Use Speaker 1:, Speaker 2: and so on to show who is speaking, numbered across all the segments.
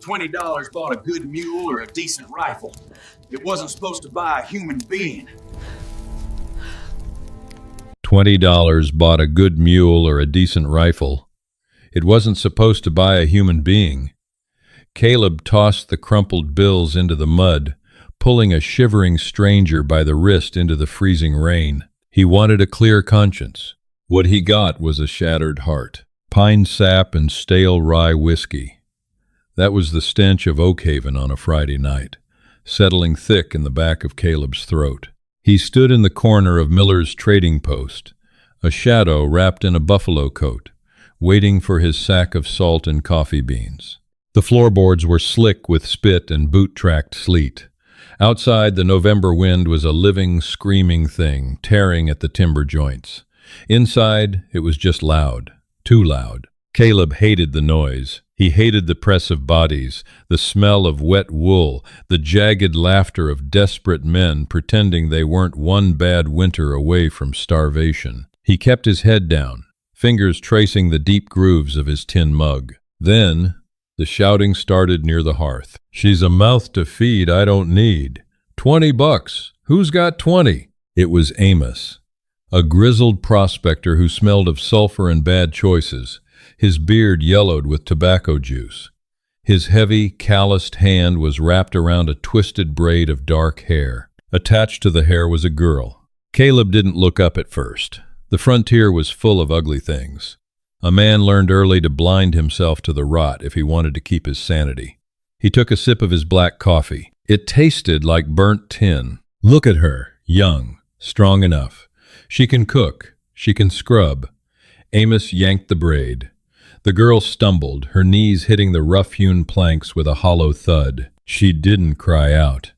Speaker 1: $20 bought a good mule or a decent rifle. It wasn't supposed to buy a human being.
Speaker 2: $20 bought a good mule or a decent rifle. It wasn't supposed to buy a human being. Caleb tossed the crumpled bills into the mud, pulling a shivering stranger by the wrist into the freezing rain. He wanted a clear conscience. What he got was a shattered heart, pine sap and stale rye whiskey. That was the stench of Oakhaven on a Friday night, settling thick in the back of Caleb's throat. He stood in the corner of Miller's trading post, a shadow wrapped in a buffalo coat, waiting for his sack of salt and coffee beans. The floorboards were slick with spit and boot-tracked sleet. Outside, the November wind was a living, screaming thing, tearing at the timber joints. Inside, it was just loud, too loud. Caleb hated the noise. He hated the press of bodies, the smell of wet wool, the jagged laughter of desperate men pretending they weren't one bad winter away from starvation. He kept his head down, fingers tracing the deep grooves of his tin mug. Then, the shouting started near the hearth. "She's a mouth to feed I don't need. $20. Who's got 20? It was Amos, a grizzled prospector who smelled of sulfur and bad choices. His beard yellowed with tobacco juice. His heavy, calloused hand was wrapped around a twisted braid of dark hair. Attached to the hair was a girl. Caleb didn't look up at first. The frontier was full of ugly things. A man learned early to blind himself to the rot if he wanted to keep his sanity. He took a sip of his black coffee. It tasted like burnt tin. Look at her, young, strong enough. She can cook. She can scrub. Amos yanked the braid. The girl stumbled, her knees hitting the rough-hewn planks with a hollow thud. She didn't cry out.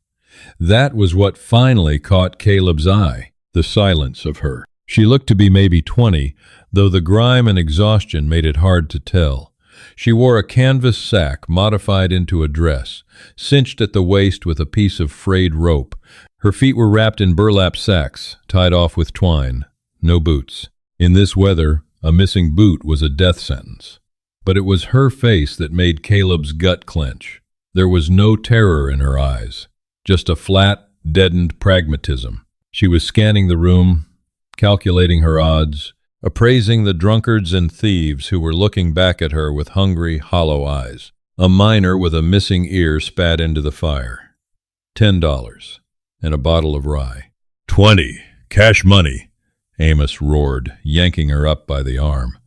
Speaker 2: That was what finally caught Caleb's eye, the silence of her. She looked to be maybe 20, though the grime and exhaustion made it hard to tell. She wore a canvas sack modified into a dress, cinched at the waist with a piece of frayed rope. Her feet were wrapped in burlap sacks, tied off with twine. No boots. In this weather, a missing boot was a death sentence. But it was her face that made Caleb's gut clench. There was no terror in her eyes, just a flat, deadened pragmatism. She was scanning the room, calculating her odds, appraising the drunkards and thieves who were looking back at her with hungry, hollow eyes. A miner with a missing ear spat into the fire. $10 and a bottle of rye. 20, cash money, Amos roared, yanking her up by the arm.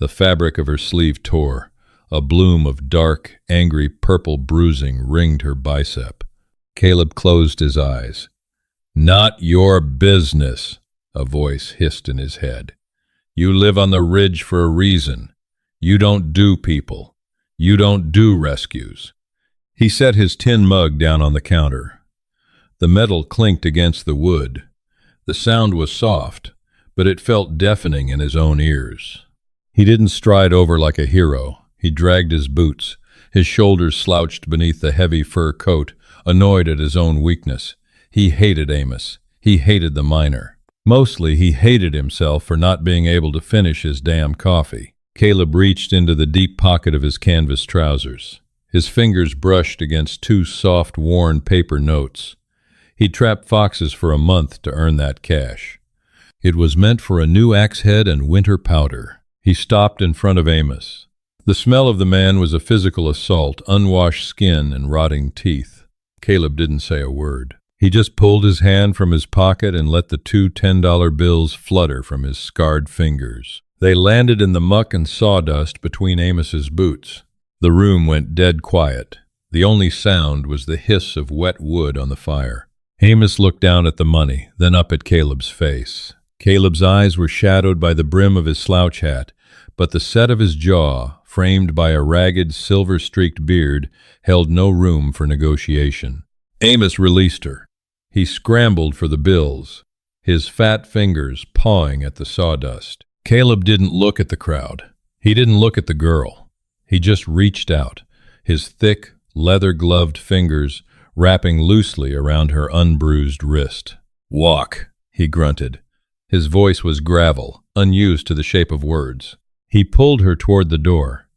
Speaker 2: The fabric of her sleeve tore. A bloom of dark, angry purple bruising ringed her bicep. Caleb closed his eyes. "Not your business," a voice hissed in his head. "You live on the ridge for a reason. You don't do people. You don't do rescues." He set his tin mug down on the counter. The metal clinked against the wood. The sound was soft, but it felt deafening in his own ears. He didn't stride over like a hero. He dragged his boots. His shoulders slouched beneath the heavy fur coat, annoyed at his own weakness. He hated Amos. He hated the miner. Mostly, he hated himself for not being able to finish his damn coffee. Caleb reached into the deep pocket of his canvas trousers. His fingers brushed against two soft, worn paper notes. He'd trapped foxes for a month to earn that cash. It was meant for a new axe head and winter powder. He stopped in front of Amos. The smell of the man was a physical assault, unwashed skin and rotting teeth. Caleb didn't say a word. He just pulled his hand from his pocket and let the two $10 bills flutter from his scarred fingers. They landed in the muck and sawdust between Amos's boots. The room went dead quiet. The only sound was the hiss of wet wood on the fire. Amos looked down at the money, then up at Caleb's face. Caleb's eyes were shadowed by the brim of his slouch hat, but the set of his jaw, framed by a ragged, silver-streaked beard, held no room for negotiation. Amos released her. He scrambled for the bills, his fat fingers pawing at the sawdust. Caleb didn't look at the crowd. He didn't look at the girl. He just reached out, his thick, leather-gloved fingers wrapping loosely around her unbruised wrist. "Walk," he grunted. His voice was gravel, unused to the shape of words. He pulled her toward the door.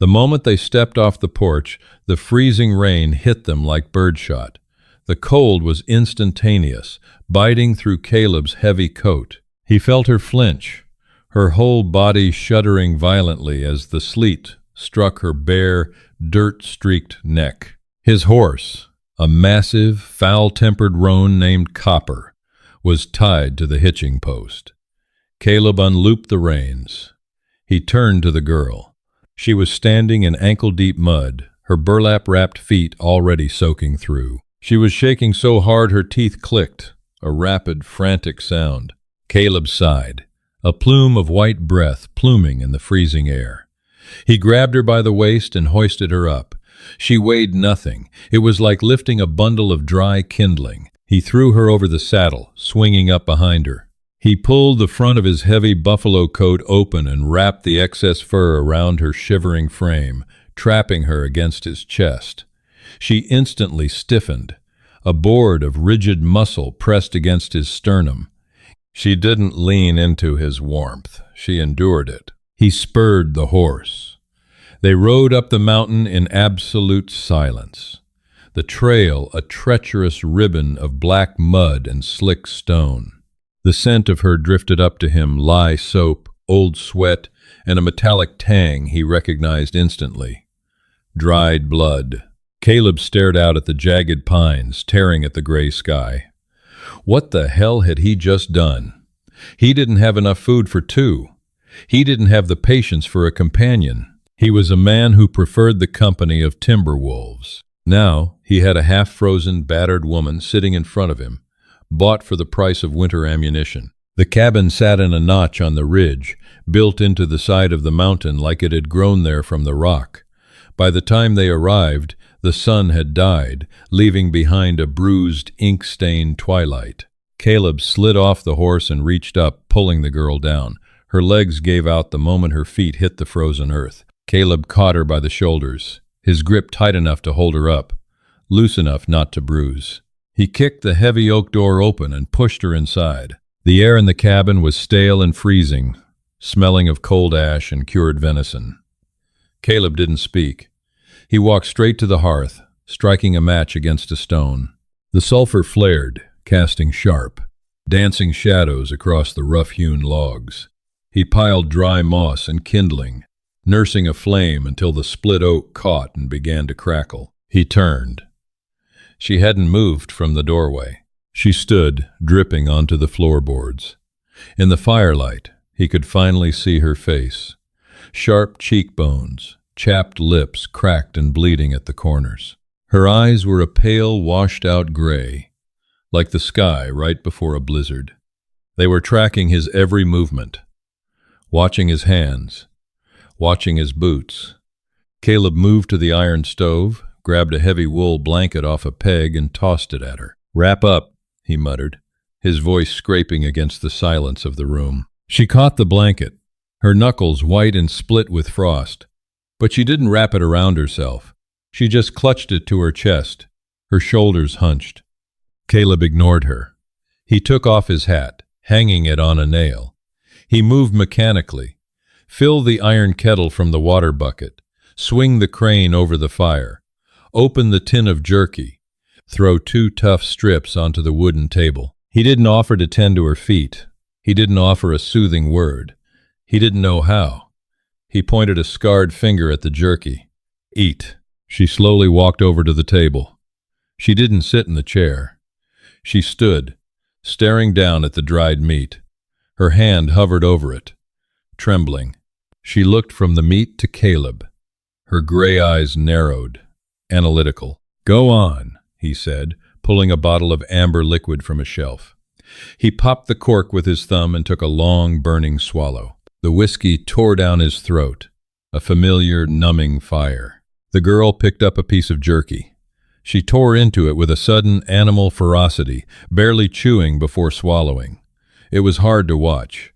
Speaker 2: The moment they stepped off the porch, the freezing rain hit them like birdshot. The cold was instantaneous, biting through Caleb's heavy coat. He felt her flinch, her whole body shuddering violently as the sleet struck her bare, dirt-streaked neck. His horse, a massive, foul-tempered roan named Copper, was tied to the hitching post. Caleb unlooped the reins. He turned to the girl. She was standing in ankle-deep mud, her burlap-wrapped feet already soaking through. She was shaking so hard her teeth clicked, a rapid, frantic sound. Caleb sighed, a plume of white breath pluming in the freezing air. He grabbed her by the waist and hoisted her up. She weighed nothing. It was like lifting a bundle of dry kindling. He threw her over the saddle, swinging up behind her. He pulled the front of his heavy buffalo coat open and wrapped the excess fur around her shivering frame, trapping her against his chest. She instantly stiffened. A board of rigid muscle pressed against his sternum. She didn't lean into his warmth. She endured it. He spurred the horse. They rode up the mountain in absolute silence. The trail a treacherous ribbon of black mud and slick stone. The scent of her drifted up to him, lye soap, old sweat, and a metallic tang he recognized instantly. Dried blood. Caleb stared out at the jagged pines, tearing at the gray sky. What the hell had he just done? He didn't have enough food for two. He didn't have the patience for a companion. He was a man who preferred the company of timber wolves. Now he had a half-frozen, battered woman sitting in front of him, bought for the price of winter ammunition. The cabin sat in a notch on the ridge, built into the side of the mountain like it had grown there from the rock. By the time they arrived, the sun had died, leaving behind a bruised, ink-stained twilight. Caleb slid off the horse and reached up, pulling the girl down. Her legs gave out the moment her feet hit the frozen earth. Caleb caught her by the shoulders, his grip tight enough to hold her up, loose enough not to bruise. He kicked the heavy oak door open and pushed her inside. The air in the cabin was stale and freezing, smelling of cold ash and cured venison. Caleb didn't speak. He walked straight to the hearth, striking a match against a stone. The sulfur flared, casting sharp, dancing shadows across the rough-hewn logs. He piled dry moss and kindling, nursing a flame until the split oak caught and began to crackle. He turned. She hadn't moved from the doorway. She stood, dripping onto the floorboards. In the firelight, he could finally see her face. Sharp cheekbones, chapped lips cracked and bleeding at the corners. Her eyes were a pale, washed-out gray, like the sky right before a blizzard. They were tracking his every movement, watching his hands, watching his boots. Caleb moved to the iron stove, grabbed a heavy wool blanket off a peg and tossed it at her. "Wrap up," he muttered, his voice scraping against the silence of the room. She caught the blanket, her knuckles white and split with frost. But she didn't wrap it around herself. She just clutched it to her chest, her shoulders hunched. Caleb ignored her. He took off his hat, hanging it on a nail. He moved mechanically. Fill the iron kettle from the water bucket. Swing the crane over the fire. Open the tin of jerky. Throw 2 tough strips onto the wooden table. He didn't offer to tend to her feet. He didn't offer a soothing word. He didn't know how. He pointed a scarred finger at the jerky. "Eat." She slowly walked over to the table. She didn't sit in the chair. She stood, staring down at the dried meat. Her hand hovered over it, trembling. She looked from the meat to Caleb. Her gray eyes narrowed, analytical. "Go on," he said, pulling a bottle of amber liquid from a shelf. He popped the cork with his thumb and took a long, burning swallow. The whiskey tore down his throat, a familiar, numbing fire. The girl picked up a piece of jerky. She tore into it with a sudden animal ferocity, barely chewing before swallowing. It was hard to watch.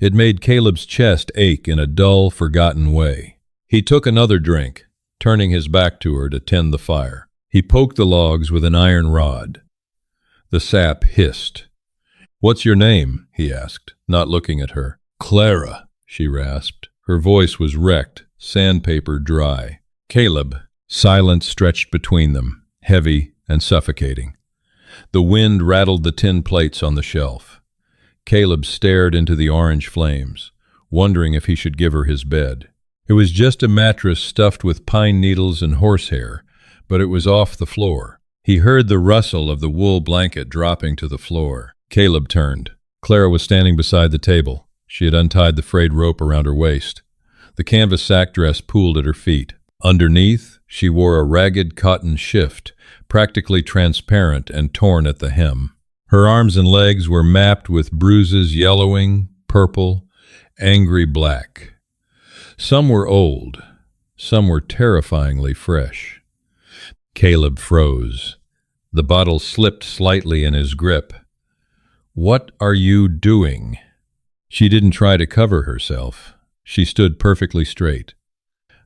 Speaker 2: It made Caleb's chest ache in a dull, forgotten way. He took another drink, turning his back to her to tend the fire. He poked the logs with an iron rod. The sap hissed. "What's your name?" he asked, not looking at her. "Clara," she rasped. Her voice was wrecked, sandpaper dry. Caleb, silence stretched between them, heavy and suffocating. The wind rattled the tin plates on the shelf. Caleb stared into the orange flames, wondering if he should give her his bed. It was just a mattress stuffed with pine needles and horsehair, but it was off the floor. He heard the rustle of the wool blanket dropping to the floor. Caleb turned. Clara was standing beside the table. She had untied the frayed rope around her waist. The canvas sack dress pooled at her feet. Underneath, she wore a ragged cotton shift, practically transparent and torn at the hem. Her arms and legs were mapped with bruises yellowing, purple, angry black. Some were old, some were terrifyingly fresh. Caleb froze. The bottle slipped slightly in his grip. "What are you doing?" She didn't try to cover herself. She stood perfectly straight,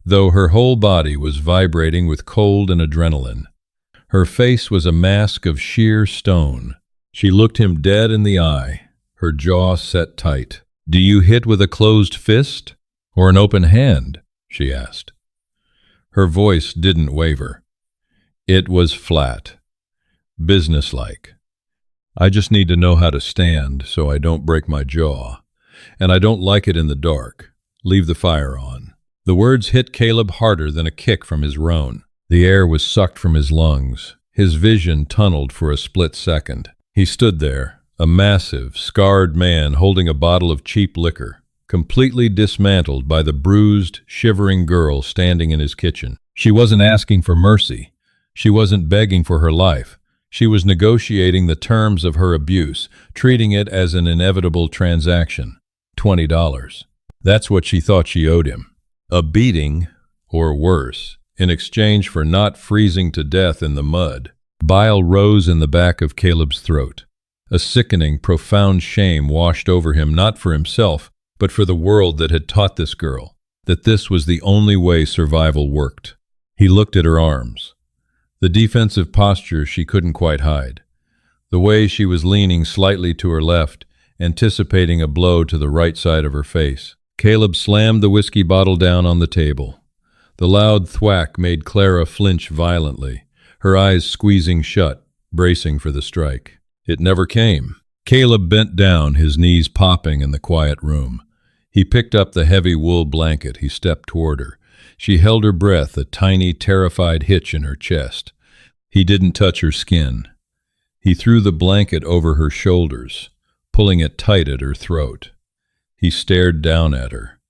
Speaker 2: though her whole body was vibrating with cold and adrenaline. Her face was a mask of sheer stone. She looked him dead in the eye, her jaw set tight. "Do you hit with a closed fist or an open hand?" she asked. Her voice didn't waver. It was flat, businesslike. "I just need to know how to stand so I don't break my jaw. And I don't like it in the dark. Leave the fire on." The words hit Caleb harder than a kick from his roan. The air was sucked from his lungs. His vision tunneled for a split second. He stood there, a massive, scarred man holding a bottle of cheap liquor, completely dismantled by the bruised, shivering girl standing in his kitchen. She wasn't asking for mercy. She wasn't begging for her life. She was negotiating the terms of her abuse, treating it as an inevitable transaction. $20. That's what she thought she owed him. A beating, or worse, in exchange for not freezing to death in the mud. Bile rose in the back of Caleb's throat. A sickening, profound shame washed over him, not for himself, but for the world that had taught this girl that this was the only way survival worked. He looked at her arms. The defensive posture she couldn't quite hide. The way she was leaning slightly to her left, anticipating a blow to the right side of her face. Caleb slammed the whiskey bottle down on the table. The loud thwack made Clara flinch violently, her eyes squeezing shut, bracing for the strike. It never came. Caleb bent down, his knees popping in the quiet room. He picked up the heavy wool blanket. He stepped toward her. She held her breath, a tiny, terrified hitch in her chest. He didn't touch her skin. He threw the blanket over her shoulders, pulling it tight at her throat. He stared down at her,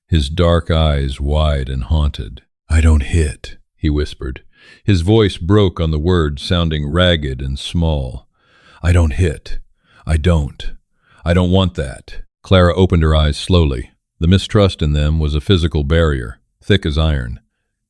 Speaker 2: his dark eyes wide and haunted. "I don't hit," he whispered. His voice broke on the word, sounding ragged and small. "I don't hit. I don't want that." Clara opened her eyes slowly. The mistrust in them was a physical barrier, thick as iron.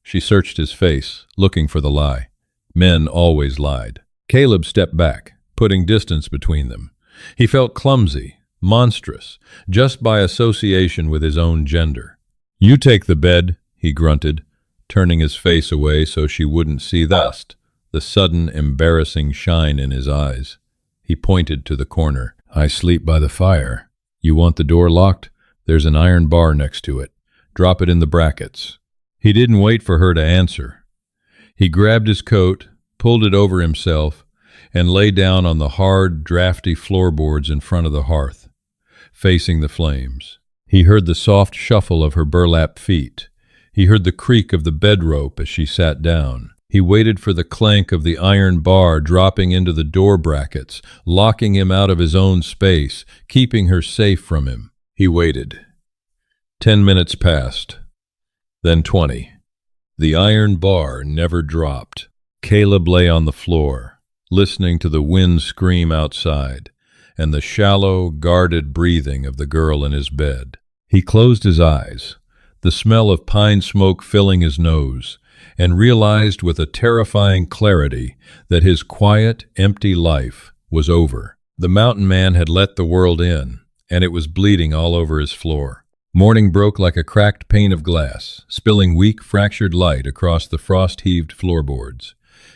Speaker 2: She searched his face, looking for the lie. Men always lied. Caleb stepped back, putting distance between them. He felt clumsy, monstrous, just by association with his own gender. "You take the bed," he grunted, turning his face away so she wouldn't see the sudden, embarrassing shine in his eyes. He pointed to the corner. "I sleep by the fire. You want the door locked? There's an iron bar next to it. Drop it in the brackets." He didn't wait for her to answer. He grabbed his coat, pulled it over himself, and lay down on the hard, drafty floorboards in front of the hearth, facing the flames. He heard the soft shuffle of her burlap feet. He heard the creak of the bed rope as she sat down. He waited for the clank of the iron bar dropping into the door brackets, locking him out of his own space, keeping her safe from him. He waited. 10 minutes passed, then 20. The iron bar never dropped. Caleb lay on the floor, listening to the wind scream outside and the shallow, guarded breathing of the girl in his bed. He closed his eyes, the smell of pine smoke filling his nose, and realized with a terrifying clarity that his quiet, empty life was over. The mountain man had let the world in, and it was bleeding all over his floor. Morning broke like a cracked pane of glass, spilling weak, fractured light across the frost-heaved floorboards.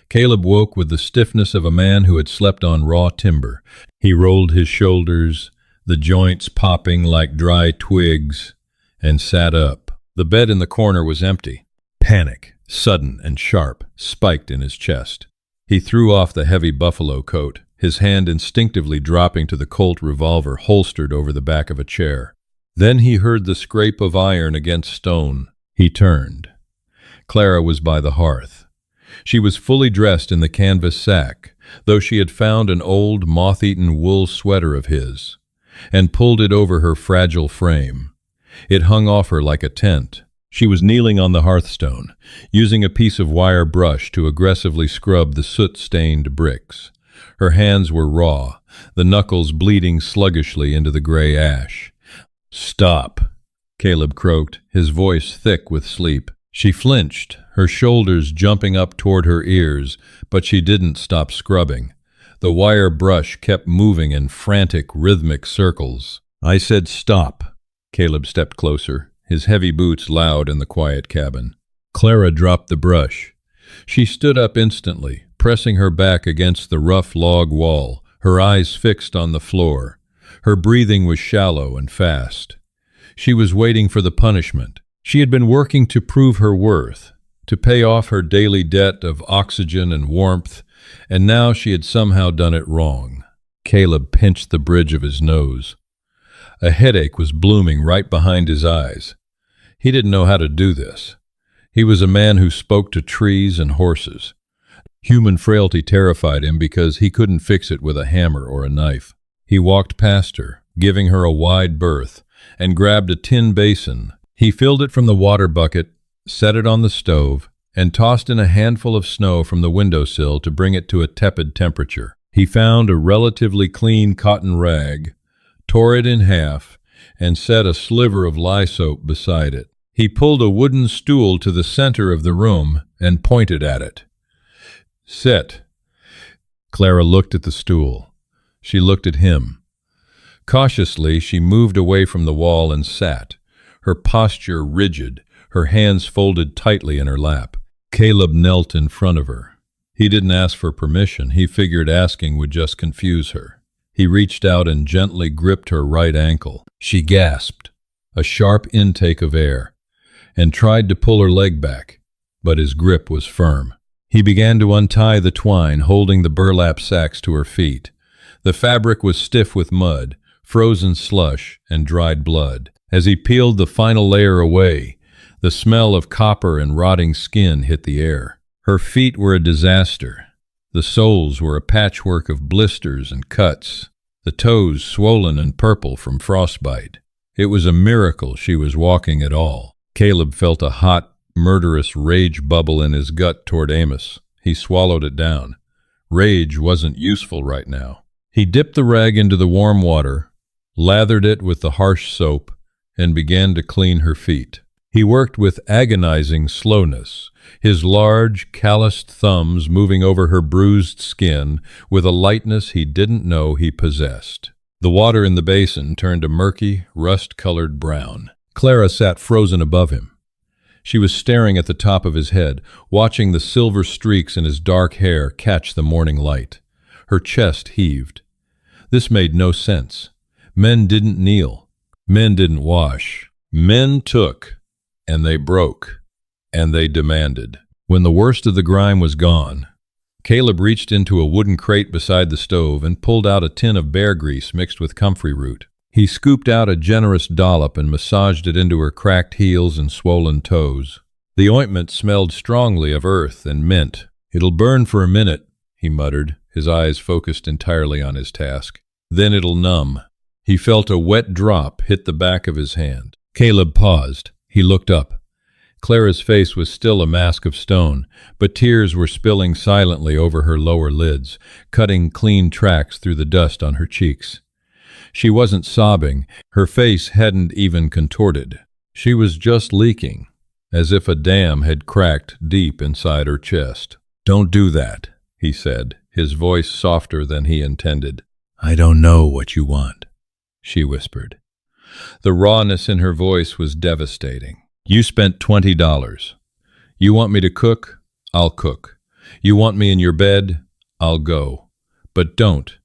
Speaker 2: Caleb woke with the stiffness of a man who had slept on raw timber. He rolled his shoulders, the joints popping like dry twigs, and sat up. The bed in the corner was empty. Panic, sudden and sharp, spiked in his chest. He threw off the heavy buffalo coat, his hand instinctively dropping to the Colt revolver holstered over the back of a chair. Then he heard the scrape of iron against stone. He turned. Clara was by the hearth. She was fully dressed in the canvas sack, though she had found an old, moth-eaten wool sweater of his, and pulled it over her fragile frame. It hung off her like a tent. She was kneeling on the hearthstone, using a piece of wire brush to aggressively scrub the soot-stained bricks. Her hands were raw, the knuckles bleeding sluggishly into the gray ash. "Stop," Caleb croaked, his voice thick with sleep. She flinched, her shoulders jumping up toward her ears, but she didn't stop scrubbing. The wire brush kept moving in frantic, rhythmic circles. "I said stop." Caleb stepped closer, his heavy boots loud in the quiet cabin. Clara dropped the brush. She stood up instantly, pressing her back against the rough log wall, her eyes fixed on the floor. Her breathing was shallow and fast. She was waiting for the punishment. She had been working to prove her worth, to pay off her daily debt of oxygen and warmth, and now she had somehow done it wrong. Caleb pinched the bridge of his nose. A headache was blooming right behind his eyes. He didn't know how to do this. He was a man who spoke to trees and horses. Human frailty terrified him because he couldn't fix it with a hammer or a knife. He walked past her, giving her a wide berth, and grabbed a tin basin. He filled it from the water bucket, set it on the stove, and tossed in a handful of snow from the windowsill to bring it to a tepid temperature. He found a relatively clean cotton rag, tore it in half, and set a sliver of lye soap beside it. He pulled a wooden stool to the center of the room and pointed at it. "Sit." Clara looked at the stool. She looked at him. Cautiously, she moved away from the wall and sat, her posture rigid, her hands folded tightly in her lap. Caleb knelt in front of her. He didn't ask for permission. He figured asking would just confuse her. He reached out and gently gripped her right ankle. She gasped, a sharp intake of air, and tried to pull her leg back, but his grip was firm. He began to untie the twine holding the burlap sacks to her feet. The fabric was stiff with mud, frozen slush, and dried blood. As he peeled the final layer away, the smell of copper and rotting skin hit the air. Her feet were a disaster. The soles were a patchwork of blisters and cuts, the toes swollen and purple from frostbite. It was a miracle she was walking at all. Caleb felt a hot, murderous rage bubble in his gut toward Amos. He swallowed it down. Rage wasn't useful right now. He dipped the rag into the warm water, lathered it with the harsh soap, and began to clean her feet. He worked with agonizing slowness, his large, calloused thumbs moving over her bruised skin with a lightness he didn't know he possessed. The water in the basin turned a murky, rust-colored brown. Clara sat frozen above him. She was staring at the top of his head, watching the silver streaks in his dark hair catch the morning light. Her chest heaved. This made no sense. Men didn't kneel. Men didn't wash. Men took, and they broke, and they demanded. When the worst of the grime was gone, Caleb reached into a wooden crate beside the stove and pulled out a tin of bear grease mixed with comfrey root. He scooped out a generous dollop and massaged it into her cracked heels and swollen toes. The ointment smelled strongly of earth and mint. "It'll burn for a minute," he muttered, his eyes focused entirely on his task. "Then it'll numb." He felt a wet drop hit the back of his hand. Caleb paused. He looked up. Clara's face was still a mask of stone, but tears were spilling silently over her lower lids, cutting clean tracks through the dust on her cheeks. She wasn't sobbing. Her face hadn't even contorted. She was just leaking, as if a dam had cracked deep inside her chest. "Don't do that," he said, his voice softer than he intended. "I don't know what you want," she whispered. The rawness in her voice was devastating. "You spent $20. You want me to cook? I'll cook. You want me in your bed? I'll go. But don't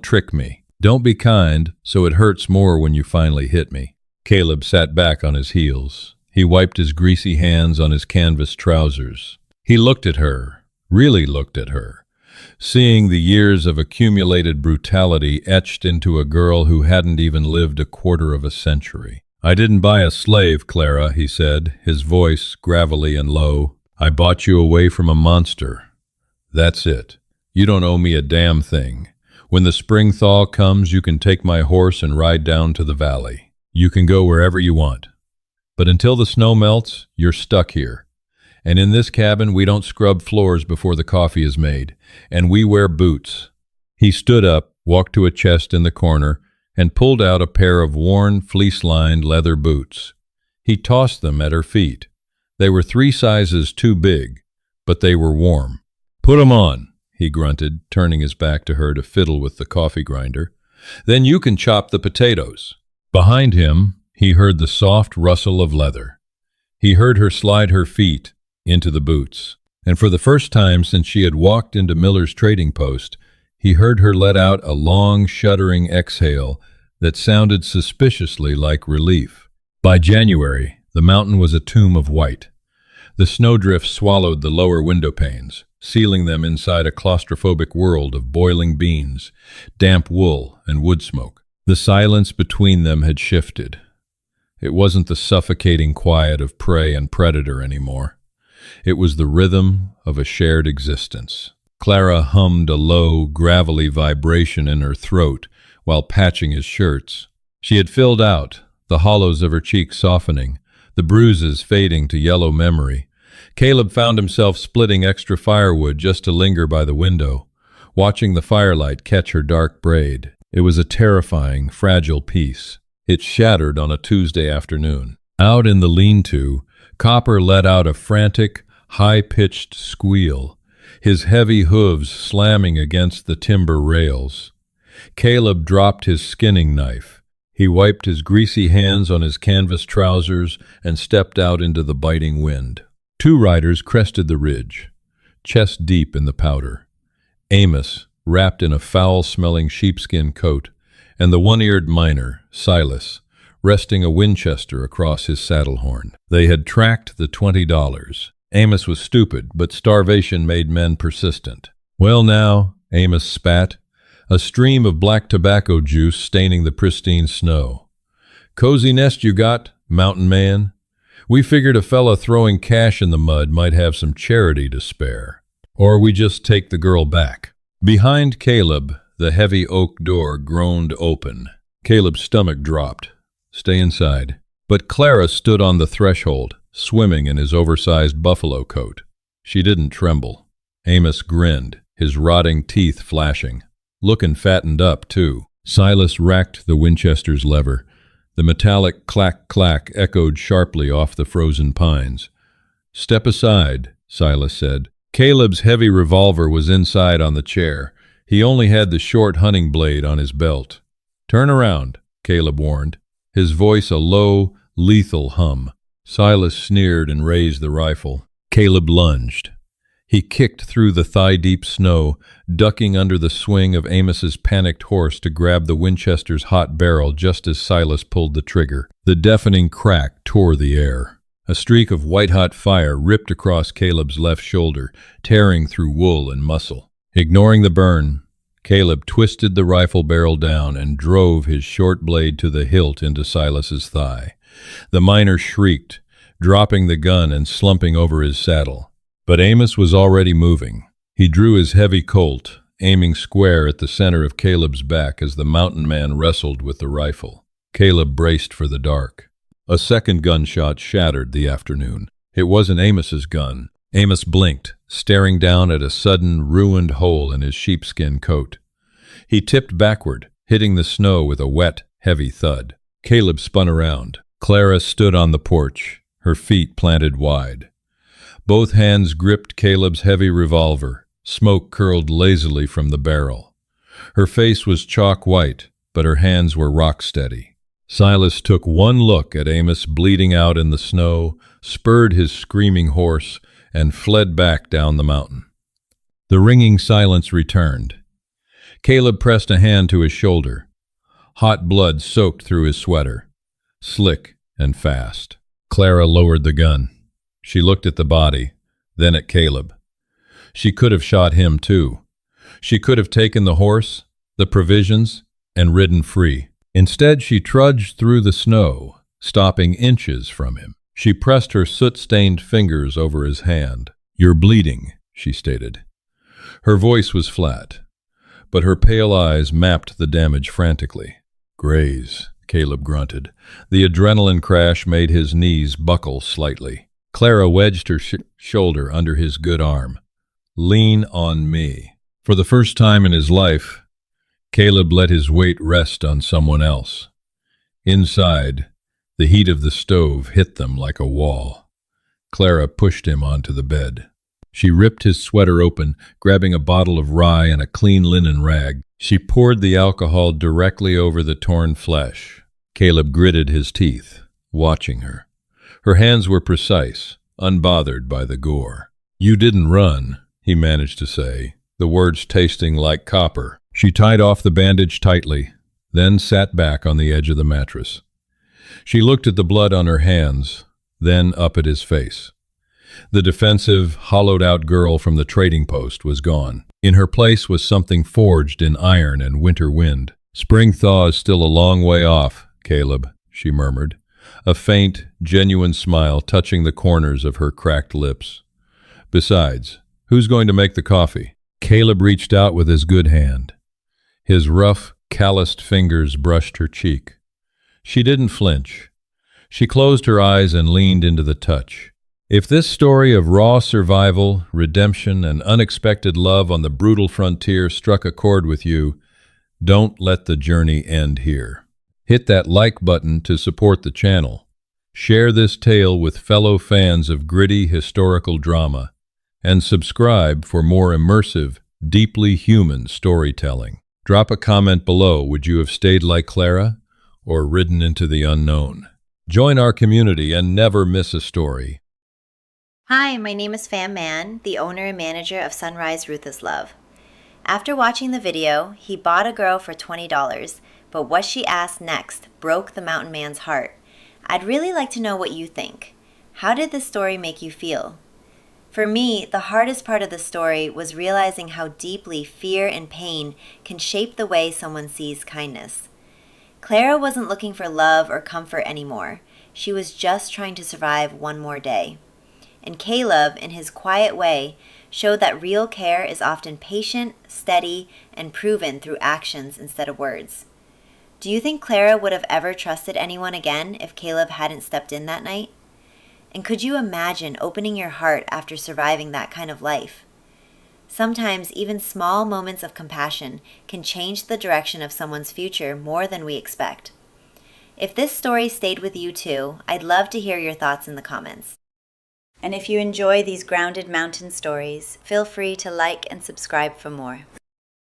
Speaker 2: trick me. Don't be kind so it hurts more when you finally hit me." Caleb sat back on his heels. He wiped his greasy hands on his canvas trousers. He looked at her, really looked at her, seeing the years of accumulated brutality etched into a girl who hadn't even lived a quarter of a century. "I didn't buy a slave, Clara," he said, his voice gravelly and low. "I bought you away from a monster. That's it. You don't owe me a damn thing. When the spring thaw comes, you can take my horse and ride down to the valley. You can go wherever you want. But until the snow melts, you're stuck here. And in this cabin, we don't scrub floors before the coffee is made, and we wear boots." He stood up, walked to a chest in the corner, and pulled out a pair of worn, fleece-lined leather boots. He tossed them at her feet. They were 3 sizes too big, but they were warm. "Put 'em on," he grunted, turning his back to her to fiddle with the coffee grinder. "Then you can chop the potatoes." Behind him, he heard the soft rustle of leather. He heard her slide her feet into the boots. And for the first time since she had walked into Miller's trading post, he heard her let out a long, shuddering exhale that sounded suspiciously like relief. By January, the mountain was a tomb of white. The snowdrift swallowed the lower window panes, sealing them inside a claustrophobic world of boiling beans, damp wool, and wood smoke. The silence between them had shifted. It wasn't the suffocating quiet of prey and predator anymore. It was the rhythm of a shared existence. Clara hummed a low, gravelly vibration in her throat while patching his shirts. She had filled out, the hollows of her cheeks softening, the bruises fading to yellow memory. Caleb found himself splitting extra firewood just to linger by the window, watching the firelight catch her dark braid. It was a terrifying, fragile piece. It shattered on a Tuesday afternoon. Out in the lean-to, Copper let out a frantic, high-pitched squeal, his heavy hooves slamming against the timber rails. Caleb dropped his skinning knife. He wiped his greasy hands on his canvas trousers and stepped out into the biting wind. 2 riders crested the ridge, chest deep in the powder. Amos, wrapped in a foul-smelling sheepskin coat, and the one-eared miner, Silas, resting a Winchester across his saddle horn. They had tracked the $20. Amos was stupid, but starvation made men persistent. "Well now," Amos spat, a stream of black tobacco juice staining the pristine snow. "Cozy nest you got, mountain man? We figured a fella throwing cash in the mud might have some charity to spare. Or we just take the girl back." Behind Caleb, the heavy oak door groaned open. Caleb's stomach dropped. "Stay inside." But Clara stood on the threshold, swimming in his oversized buffalo coat. She didn't tremble. Amos grinned, his rotting teeth flashing. Looking fattened up, too. Silas racked the Winchester's lever. The metallic clack-clack echoed sharply off the frozen pines. "Step aside," Silas said. Caleb's heavy revolver was inside on the chair. He only had the short hunting blade on his belt. "Turn around," Caleb warned, his voice a low, lethal hum. Silas sneered and raised the rifle. Caleb lunged. He kicked through the thigh-deep snow, ducking under the swing of Amos's panicked horse to grab the Winchester's hot barrel just as Silas pulled the trigger. The deafening crack tore the air. A streak of white-hot fire ripped across Caleb's left shoulder, tearing through wool and muscle. Ignoring the burn, Caleb twisted the rifle barrel down and drove his short blade to the hilt into Silas's thigh. The miner shrieked, dropping the gun and slumping over his saddle. But Amos was already moving. He drew his heavy Colt, aiming square at the center of Caleb's back as the mountain man wrestled with the rifle. Caleb braced for the dark. A second gunshot shattered the afternoon. It wasn't Amos's gun. Amos blinked, staring down at a sudden, ruined hole in his sheepskin coat. He tipped backward, hitting the snow with a wet, heavy thud. Caleb spun around. Clara stood on the porch, her feet planted wide. Both hands gripped Caleb's heavy revolver. Smoke curled lazily from the barrel. Her face was chalk white, but her hands were rock steady. Silas took one look at Amos bleeding out in the snow, spurred his screaming horse, and fled back down the mountain. The ringing silence returned. Caleb pressed a hand to his shoulder. Hot blood soaked through his sweater, slick and fast. Clara lowered the gun. She looked at the body, then at Caleb. She could have shot him too. She could have taken the horse, the provisions, and ridden free. Instead, she trudged through the snow, stopping inches from him. She pressed her soot-stained fingers over his hand. "You're bleeding," she stated. Her voice was flat, but her pale eyes mapped the damage frantically. "Graze," Caleb grunted. The adrenaline crash made his knees buckle slightly. Clara wedged her shoulder under his good arm. "Lean on me." For the first time in his life, Caleb let his weight rest on someone else. Inside, the heat of the stove hit them like a wall. Clara pushed him onto the bed. She ripped his sweater open, grabbing a bottle of rye and a clean linen rag. She poured the alcohol directly over the torn flesh. Caleb gritted his teeth, watching her. Her hands were precise, unbothered by the gore. "You didn't run," he managed to say, the words tasting like copper. She tied off the bandage tightly, then sat back on the edge of the mattress. She looked at the blood on her hands, then up at his face. The defensive, hollowed-out girl from the trading post was gone. In her place was something forged in iron and winter wind. "Spring thaw is still a long way off, Caleb," she murmured, a faint, genuine smile touching the corners of her cracked lips. "Besides, who's going to make the coffee?" Caleb reached out with his good hand. His rough, calloused fingers brushed her cheek. She didn't flinch. She closed her eyes and leaned into the touch. If this story of raw survival, redemption, and unexpected love on the brutal frontier struck a chord with you, don't let the journey end here. Hit that like button to support the channel. Share this tale with fellow fans of gritty historical drama, and subscribe for more immersive, deeply human storytelling. Drop a comment below. Would you have stayed like Clara or ridden into the unknown? Join our community and never miss a story.
Speaker 3: Hi, my name is Fam Man, the owner and manager of Sunrise Ruthless Love. After watching the video, he bought a girl for $20, but what she asked next broke the mountain man's heart. I'd really like to know what you think. How did this story make you feel? For me, the hardest part of the story was realizing how deeply fear and pain can shape the way someone sees kindness. Clara wasn't looking for love or comfort anymore. She was just trying to survive one more day. And Caleb, in his quiet way, showed that real care is often patient, steady, and proven through actions instead of words. Do you think Clara would have ever trusted anyone again if Caleb hadn't stepped in that night? And could you imagine opening your heart after surviving that kind of life? Sometimes even small moments of compassion can change the direction of someone's future more than we expect. If this story stayed with you too, I'd love to hear your thoughts in the comments. And if you enjoy these grounded mountain stories, feel free to like and subscribe for more.